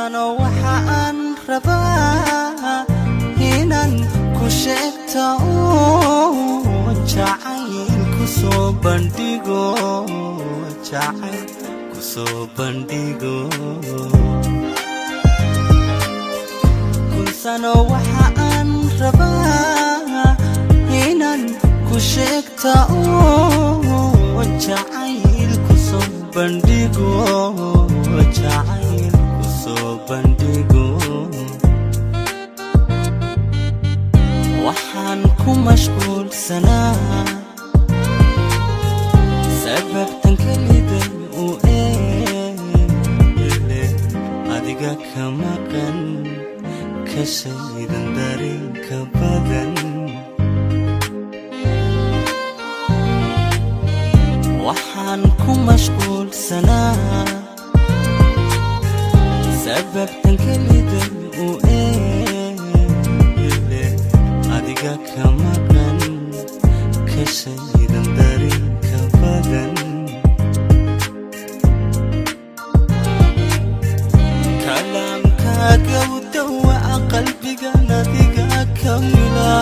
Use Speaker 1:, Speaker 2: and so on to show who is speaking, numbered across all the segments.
Speaker 1: sano waxaan rabaa inaan ku sheegto jacayl ku soo bandhigo kun sano waxaan rabaa inaan ku sheegto jacayl ku soo bandhigo waxaan ku mashquulsanaa sababtan kelidan u adiga ka maqan ka shaydan dareenka badan waxaan ku mashquulsanaa sababtan kelidan u adiga ka maqan ka shaydan dareenka badan kalaamkaaga u dawaa qalbigan adiga ka mila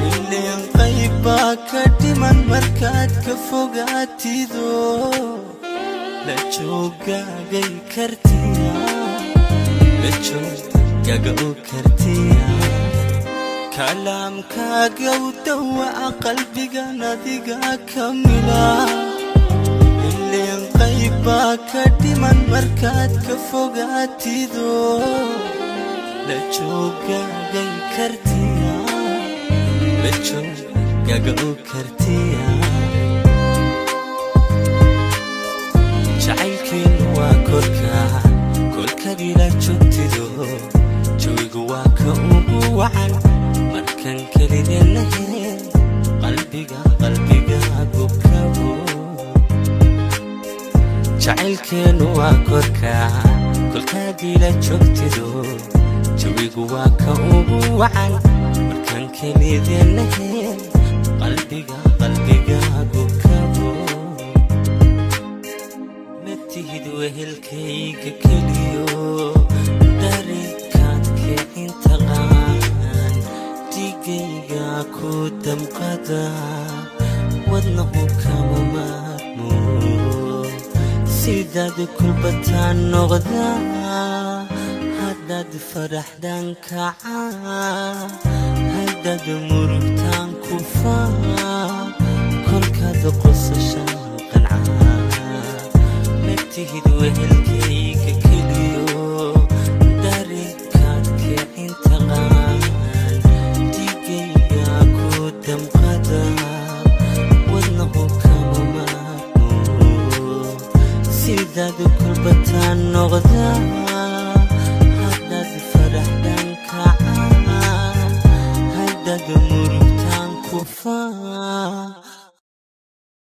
Speaker 1: ileen qaybbaa ka dhiman markaad ka fogaatido la joogagay kartiya kalaamkaaga u dawaa qalbigan adiga ka mila ileen qaybbaa ka dhiman markaad ka fogaatido la joogagay kartiya jacaylkeenu waa kolkaad ila joogtido jawigu waa ka ugu wacan markan kelideenahe qalbiga gubkabo jacaylkeenu waa kolkaad ila joogtido jawigu waa ka ugu wacan markan kelideenahe qalbiga gubkabo matihid wehelkayga keliyo dareenkaad kicinta qaan digayga ku damqada wadnahu kama maarmo sidaad kulbataan noqda haddaad faraxdaan kacaa haddaad murugtaan kufaa kolkaad qosashaan qancaa matihid wehelkayga keliyo dareenkaad kicinta qaan digayga ku damqada wadnahu kama maarmo sidaad kulbataan noqda